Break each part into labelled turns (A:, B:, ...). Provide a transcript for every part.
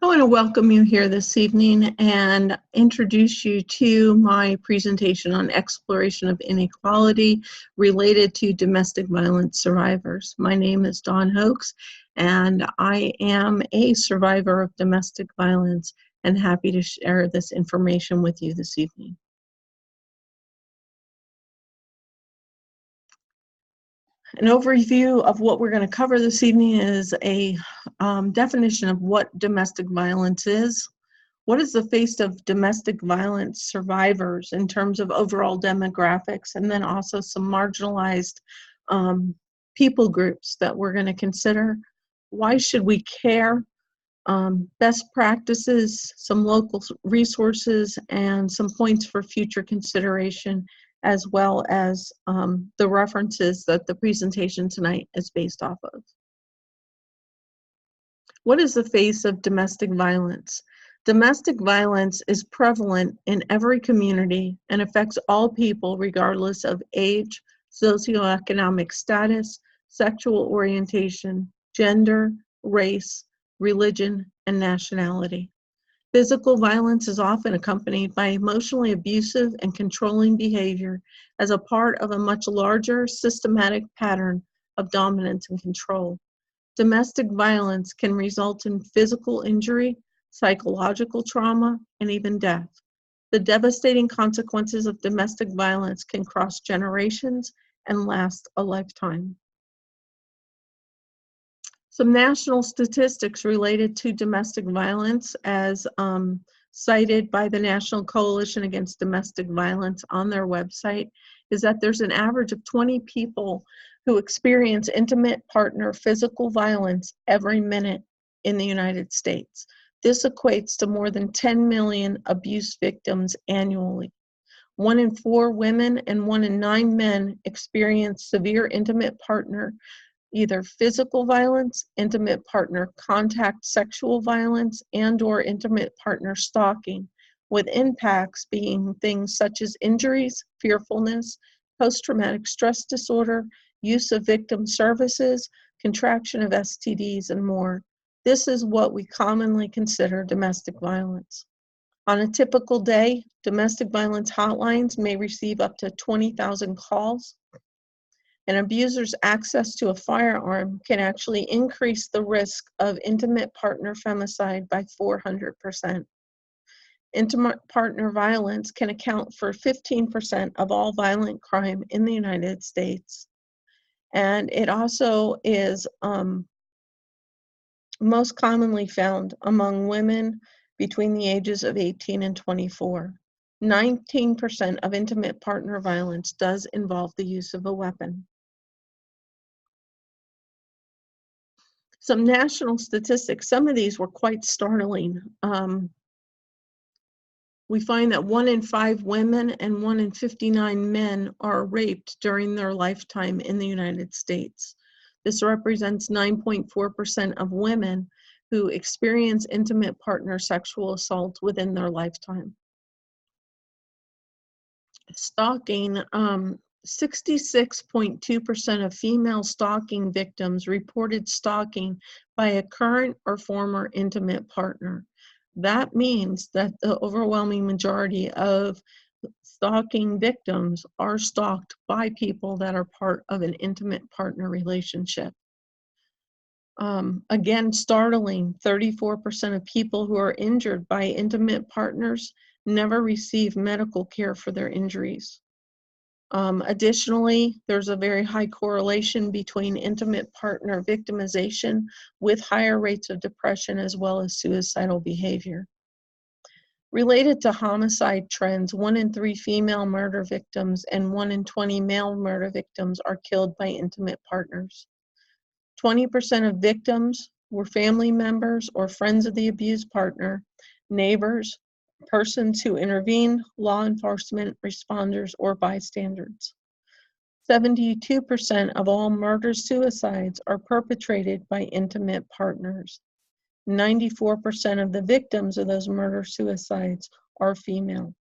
A: I want to welcome you here this evening and introduce you to my presentation on exploration of inequality related to domestic violence survivors. My name is Dawn Hoax, and I am a survivor of domestic violence and happy to share this information with you this evening. An overview of what we're going to cover this evening is a definition of what domestic violence is. What is the face of domestic violence survivors in terms of overall demographics, and then also some marginalized people groups that we're going to consider. Why should we care? Best practices, some local resources, and some points for future consideration, as well as the references that the presentation tonight is based off of. What is the face of domestic violence? Domestic violence is prevalent in every community and affects all people regardless of age, socioeconomic status, sexual orientation, gender, race, religion, and nationality. Physical violence is often accompanied by emotionally abusive and controlling behavior as a part of a much larger systematic pattern of dominance and control. Domestic violence can result in physical injury, psychological trauma, and even death. The devastating consequences of domestic violence can cross generations and last a lifetime. Some national statistics related to domestic violence, as cited by the National Coalition Against Domestic Violence on their website, is that there's an average of 20 people who experience intimate partner physical violence every minute in the United States. This equates to more than 10 million abuse victims annually. 1 in 4 women and 1 in 9 men experience severe intimate partner, either physical violence, intimate partner contact sexual violence, and/or intimate partner stalking, with impacts being things such as injuries, fearfulness, post-traumatic stress disorder, use of victim services, contraction of STDs, and more. This is what we commonly consider domestic violence. On a typical day, domestic violence hotlines may receive up to 20,000 calls. An abuser's access to a firearm can actually increase the risk of intimate partner femicide by 400%. Intimate partner violence can account for 15% of all violent crime in the United States. And it also is most commonly found among women between the ages of 18 and 24. 19% of intimate partner violence does involve the use of a weapon. Some national statistics, some of these were quite startling. We find that 1 in 5 women and 1 in 59 men are raped during their lifetime in the United States. This represents 9.4% of women who experience intimate partner sexual assault within their lifetime. Stalking, 66.2% of female stalking victims reported stalking by a current or former intimate partner. That means that the overwhelming majority of stalking victims are stalked by people that are part of an intimate partner relationship. Again, startling, 34% of people who are injured by intimate partners never receive medical care for their injuries. Additionally, there's a very high correlation between intimate partner victimization with higher rates of depression as well as suicidal behavior. Related to homicide trends, 1 in 3 female murder victims and 1 in 20 male murder victims are killed by intimate partners. 20% of victims were family members or friends of the abused partner, neighbors, persons who intervene, law enforcement, responders, or bystanders. 72% of all murder-suicides are perpetrated by intimate partners. 94% of the victims of those murder-suicides are female.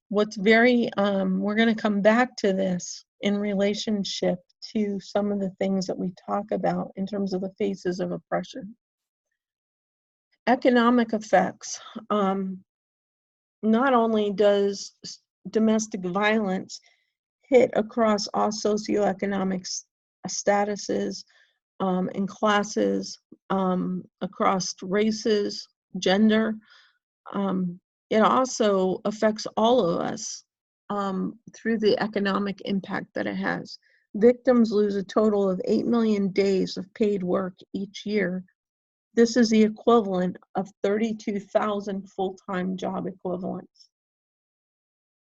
A: What's we're going to come back to this in relationship to some of the things that we talk about in terms of the faces of oppression. Economic effects. Not only does domestic violence hit across all socioeconomic statuses and classes, across races, gender, it also affects all of us through the economic impact that it has. Victims lose a total of 8 million days of paid work each year. This is the equivalent of 32,000 full-time job equivalents.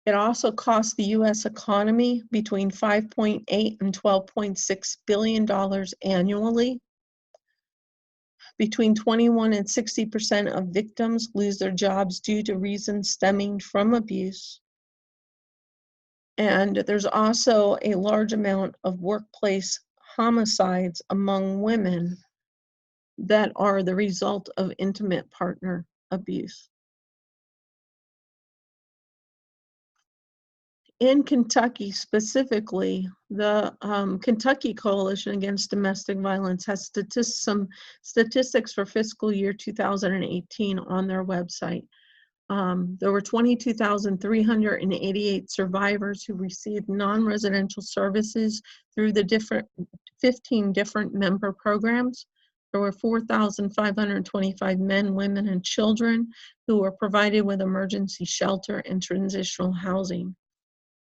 A: It also costs the U.S. economy between $5.8 and $12.6 billion annually. Between 21 and 60% of victims lose their jobs due to reasons stemming from abuse. And there's also a large amount of workplace homicides among women that are the result of intimate partner abuse. In Kentucky specifically, the Kentucky Coalition Against Domestic Violence has some statistics for fiscal year 2018 on their website. There were 22,388 survivors who received non-residential services through the 15 different member programs. There were 4,525 men, women, and children who were provided with emergency shelter and transitional housing.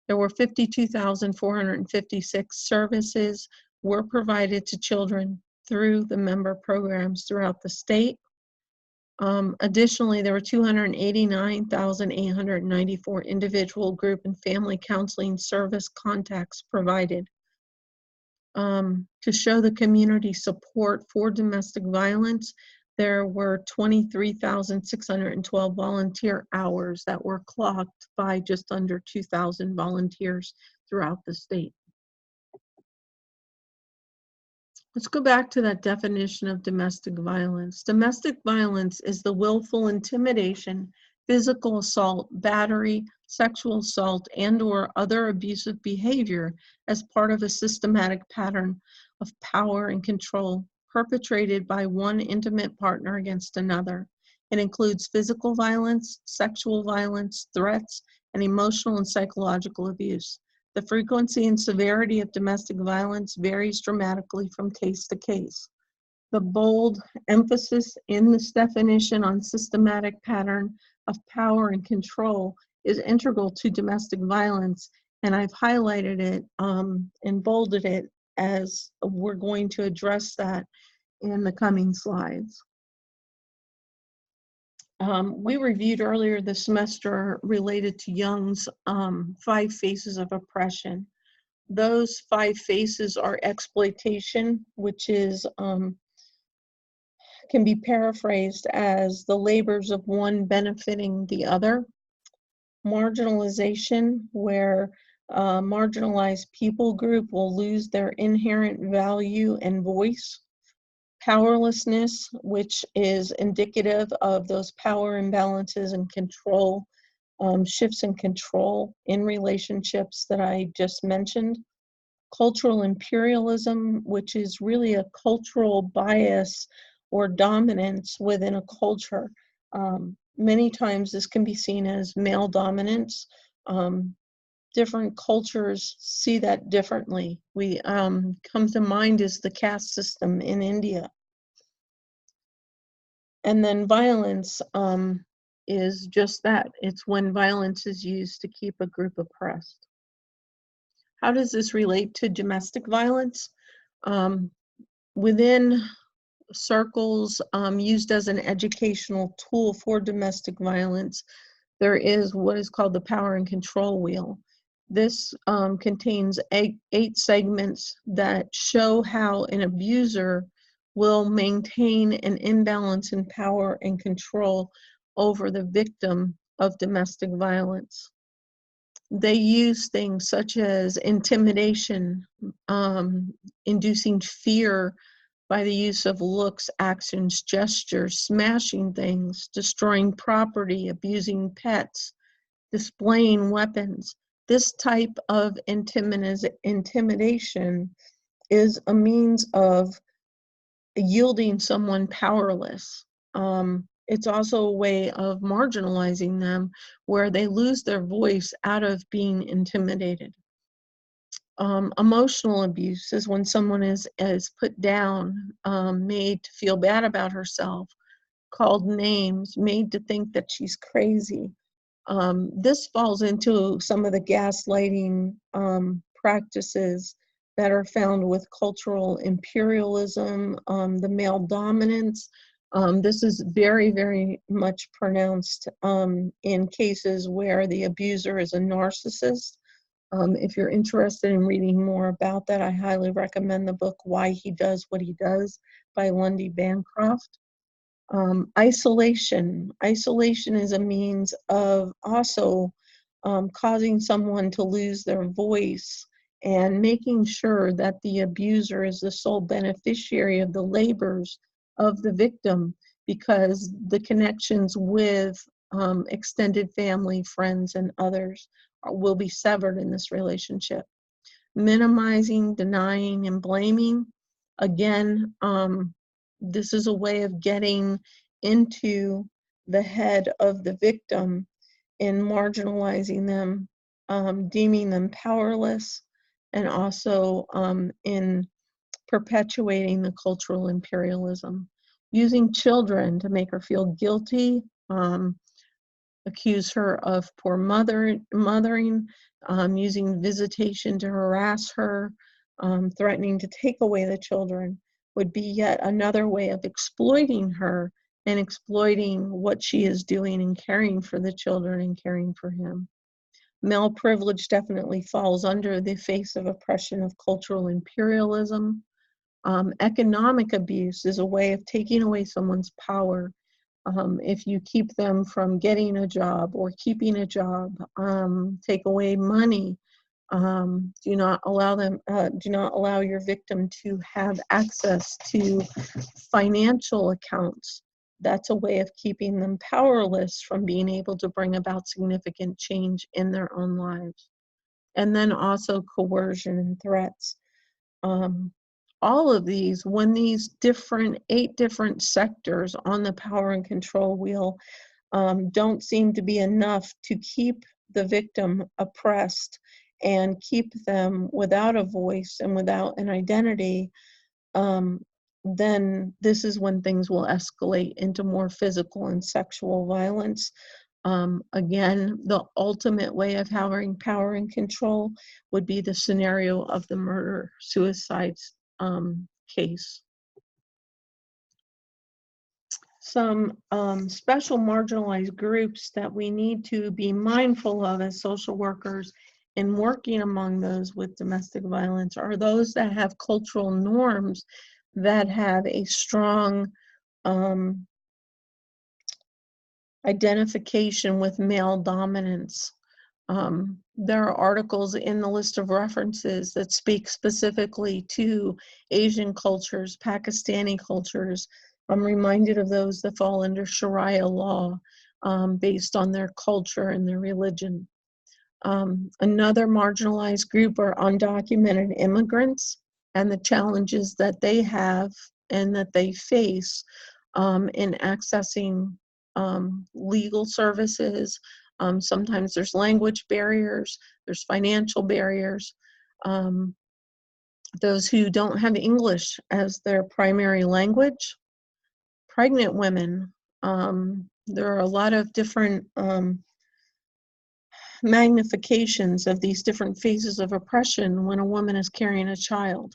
A: There were 52,456 services were provided to children through the member programs throughout the state. Additionally, there were 289,894 individual, group, and family counseling service contacts provided. To show the community support for domestic violence, there were 23,612 volunteer hours that were clocked by just under 2,000 volunteers throughout the state. Let's go back to that definition of domestic violence. Domestic violence is the willful intimidation, physical assault, battery, sexual assault, and/or other abusive behavior as part of a systematic pattern of power and control perpetrated by one intimate partner against another. It includes physical violence, sexual violence, threats, and emotional and psychological abuse. The frequency and severity of domestic violence varies dramatically from case to case. The bold emphasis in this definition on systematic pattern of power and control is integral to domestic violence, and I've highlighted it and bolded it as we're going to address that in the coming slides. We reviewed earlier this semester related to Jung's 5 phases of oppression. Those 5 phases are exploitation, which is can be paraphrased as the labors of one benefiting the other. Marginalization, where a marginalized people group will lose their inherent value and voice. Powerlessness, which is indicative of those power imbalances and control, shifts in control in relationships that I just mentioned. Cultural imperialism, which is really a cultural bias or dominance within a culture. Many times this can be seen as male dominance. Different cultures see that differently. Comes to mind is the caste system in India. And then violence is just that. It's when violence is used to keep a group oppressed. How does this relate to domestic violence? Within circles used as an educational tool for domestic violence, there is what is called the power and control wheel. This contains 8 segments that show how an abuser will maintain an imbalance in power and control over the victim of domestic violence. They use things such as intimidation, inducing fear by the use of looks, actions, gestures, smashing things, destroying property, abusing pets, displaying weapons. This type of intimidation is a means of yielding someone powerless. it's also a way of marginalizing them where they lose their voice out of being intimidated. Emotional abuse is when someone is put down, made to feel bad about herself, called names, made to think that she's crazy. This falls into some of the gaslighting practices that are found with cultural imperialism, the male dominance. This is very, very much pronounced in cases where the abuser is a narcissist. If you're interested in reading more about that, I highly recommend the book Why He Does What He Does by Lundy Bancroft. Isolation. Isolation is a means of also causing someone to lose their voice and making sure that the abuser is the sole beneficiary of the labors of the victim, because the connections with extended family, friends, and others will be severed in this relationship. Minimizing, denying, and blaming. Again, this is a way of getting into the head of the victim in marginalizing them, deeming them powerless, and also in perpetuating the cultural imperialism. Using children to make her feel guilty, accuse her of poor mothering, using visitation to harass her, threatening to take away the children would be yet another way of exploiting her and exploiting what she is doing and caring for the children and caring for him. Male privilege definitely falls under the face of oppression of cultural imperialism. Economic abuse is a way of taking away someone's power. If you keep them from getting a job or keeping a job, take away money, do not allow your victim to have access to financial accounts. That's a way of keeping them powerless from being able to bring about significant change in their own lives. And then also coercion and threats. All of these, when these 8 different sectors on the power and control wheel don't seem to be enough to keep the victim oppressed and keep them without a voice and without an identity, then this is when things will escalate into more physical and sexual violence. Again, the ultimate way of having power and control would be the scenario of the murder-suicide case. Some special marginalized groups that we need to be mindful of as social workers in working among those with domestic violence are those that have cultural norms that have a strong identification with male dominance. There are articles in the list of references that speak specifically to Asian cultures, Pakistani cultures. I'm reminded of those that fall under Sharia law based on their culture and their religion. Another marginalized group are undocumented immigrants and the challenges that they have and that they face in accessing legal services. Sometimes there's language barriers, there's financial barriers. Those who don't have English as their primary language, pregnant women. There are a lot of different magnifications of these different phases of oppression when a woman is carrying a child.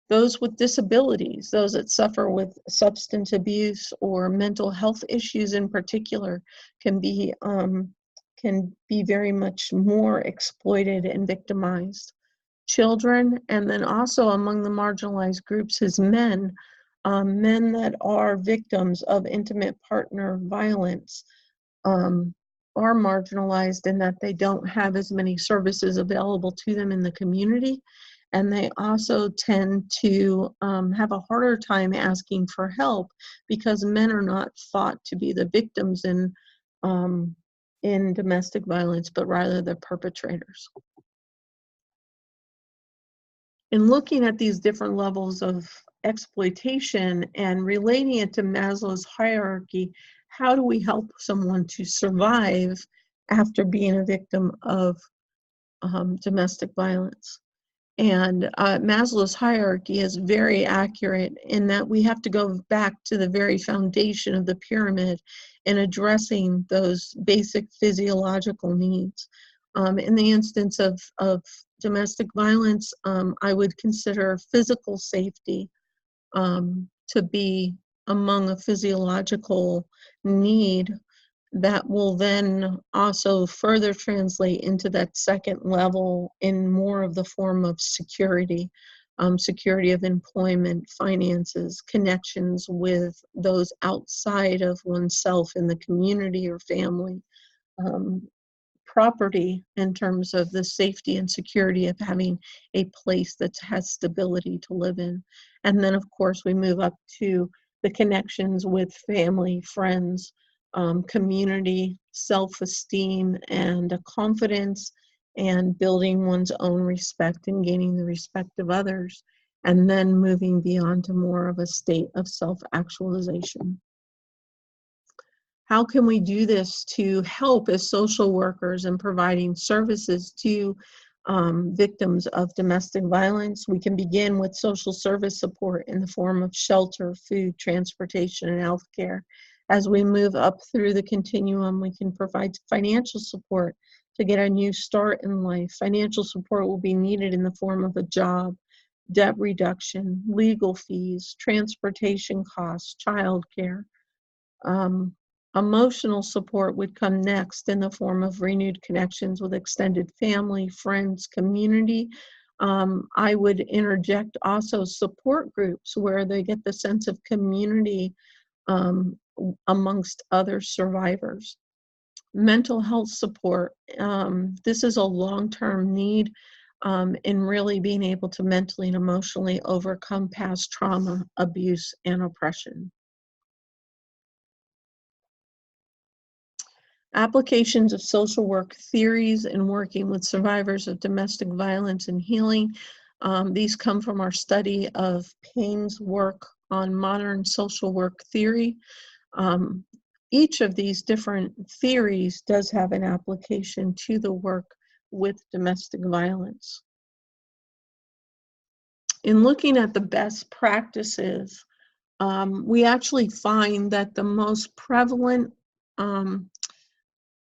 A: Those with disabilities, those that suffer with substance abuse or mental health issues in particular, can be very much more exploited and victimized. Children, and then also among the marginalized groups is men, men that are victims of intimate partner violence. Are marginalized in that they don't have as many services available to them in the community, and they also tend to have a harder time asking for help because men are not thought to be the victims in domestic violence, but rather the perpetrators. In looking at these different levels of exploitation and relating it to Maslow's hierarchy, how do we help someone to survive after being a victim of domestic violence? And Maslow's hierarchy is very accurate in that we have to go back to the very foundation of the pyramid in addressing those basic physiological needs. In the instance of domestic violence, I would consider physical safety to be among a physiological need that will then also further translate into that second level in more of the form of security, security of employment, finances, connections with those outside of oneself in the community or family, um, property in terms of the safety and security of having a place that has stability to live in. And then, of course, we move up to the connections with family, friends, community, self-esteem, and a confidence, and building one's own respect and gaining the respect of others, and then moving beyond to more of a state of self-actualization. How can we do this to help as social workers in providing services to victims of domestic violence? We can begin with social service support in the form of shelter, food, transportation, and health care. As we move up through the continuum, we can provide financial support to get a new start in life. Financial support will be needed in the form of a job, debt reduction, legal fees, transportation costs, childcare. Um, Emotional support would come next in the form of renewed connections with extended family, friends, community. I would interject also support groups where they get the sense of community amongst other survivors. Mental health support. This is a long-term need in really being able to mentally and emotionally overcome past trauma, abuse, and oppression. Applications of social work theories in working with survivors of domestic violence and healing. These come from our study of Payne's work on modern social work theory. Each of these different theories does have an application to the work with domestic violence. In looking at the best practices, we actually find that the most prevalent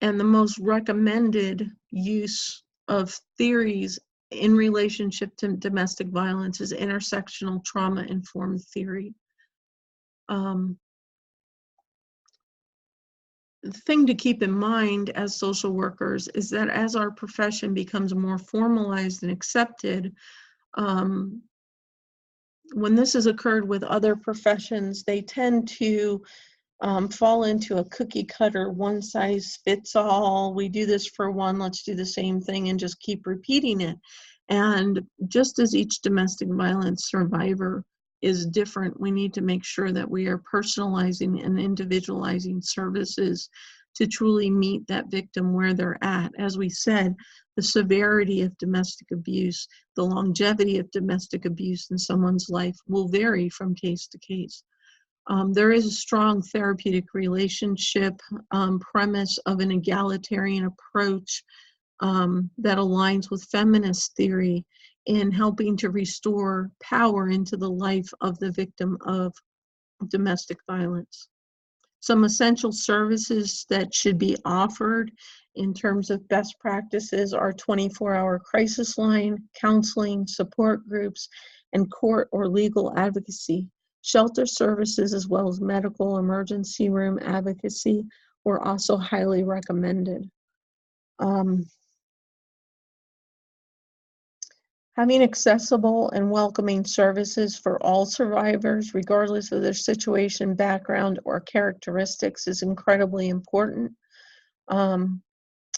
A: and the most recommended use of theories in relationship to domestic violence is intersectional trauma-informed theory. The thing to keep in mind as social workers is that as our profession becomes more formalized and accepted, when this has occurred with other professions, they tend to fall into a cookie cutter, one size fits all. We do this for one, let's do the same thing and just keep repeating it. And just as each domestic violence survivor is different, we need to make sure that we are personalizing and individualizing services to truly meet that victim where they're at. As we said, the severity of domestic abuse, the longevity of domestic abuse in someone's life will vary from case to case. There is a strong therapeutic relationship premise of an egalitarian approach that aligns with feminist theory in helping to restore power into the life of the victim of domestic violence. Some essential services that should be offered in terms of best practices are 24-hour crisis line, counseling, support groups, and court or legal advocacy. Shelter services as well as medical emergency room advocacy were also highly recommended. Having accessible and welcoming services for all survivors, regardless of their situation, background, or characteristics, is incredibly important.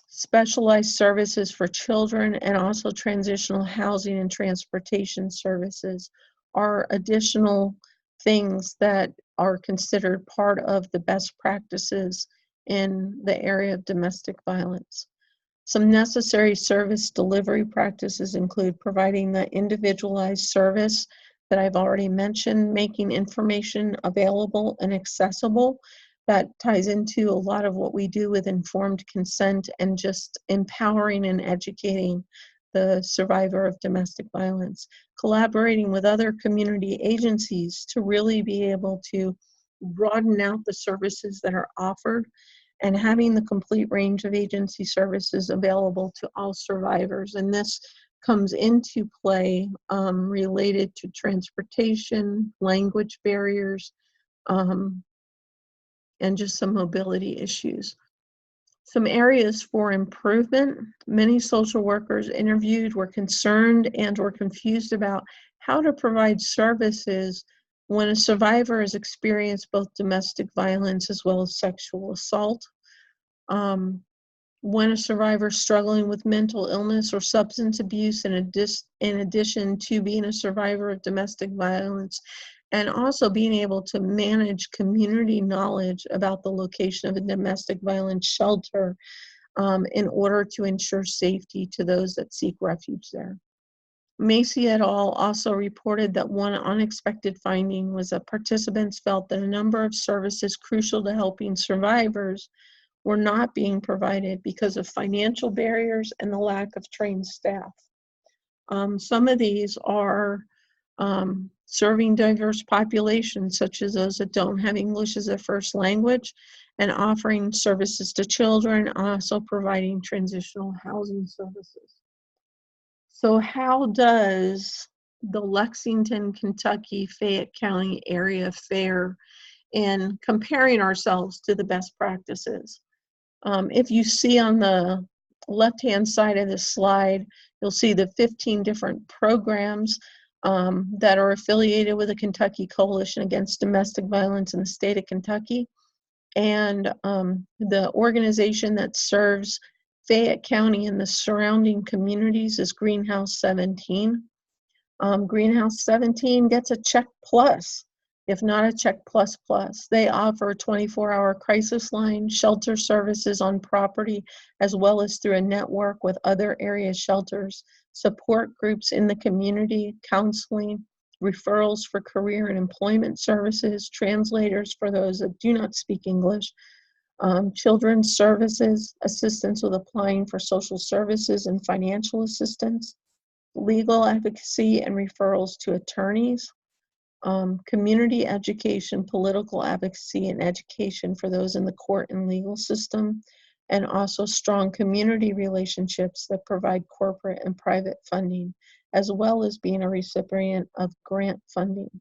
A: Specialized services for children and also transitional housing and transportation services are additional things that are considered part of the best practices in the area of domestic violence. Some necessary service delivery practices include providing the individualized service that I've already mentioned, making information available and accessible, that ties into a lot of what we do with informed consent and just empowering and educating the survivor of domestic violence, collaborating with other community agencies to really be able to broaden out the services that are offered, and having the complete range of agency services available to all survivors. And this comes into play related to transportation, language barriers, and just some mobility issues. Some areas for improvement: many social workers interviewed were concerned and or confused about how to provide services when a survivor has experienced both domestic violence as well as sexual assault. When a survivor is struggling with mental illness or substance abuse in addition to being a survivor of domestic violence, and also being able to manage community knowledge about the location of a domestic violence shelter in order to ensure safety to those that seek refuge there. Macy et al. Also reported that one unexpected finding was that participants felt that a number of services crucial to helping survivors were not being provided because of financial barriers and the lack of trained staff. Some of these are serving diverse populations, such as those that don't have English as their first language, and offering services to children, also providing transitional housing services. So how does the Lexington, Kentucky, Fayette County area fare in comparing ourselves to the best practices? If you see on the left-hand side of this slide, you'll see the 15 different programs that are affiliated with the Kentucky Coalition Against Domestic Violence in the state of Kentucky. And the organization that serves Fayette County and the surrounding communities is Greenhouse 17. Greenhouse 17 gets a check plus, if not a check plus plus. They offer a 24-hour crisis line, shelter services on property, as well as through a network with other area shelters, support groups in the community, counseling, referrals for career and employment services, translators for those that do not speak English, children's services, assistance with applying for social services and financial assistance, legal advocacy and referrals to attorneys, community education, political advocacy, and education for those in the court and legal system, and also strong community relationships that provide corporate and private funding, as well as being a recipient of grant funding.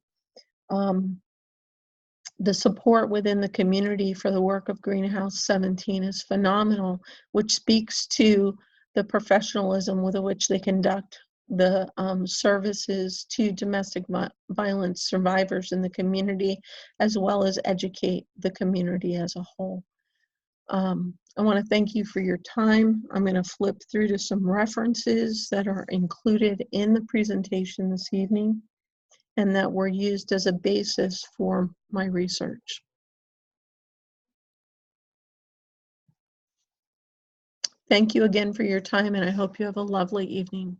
A: The support within the community for the work of Greenhouse 17 is phenomenal, which speaks to the professionalism with which they conduct the services to domestic violence survivors in the community, as well as educate the community as a whole. I want to thank you for your time. I'm going to flip through to some references that are included in the presentation this evening and that were used as a basis for my research. Thank you again for your time, and I hope you have a lovely evening.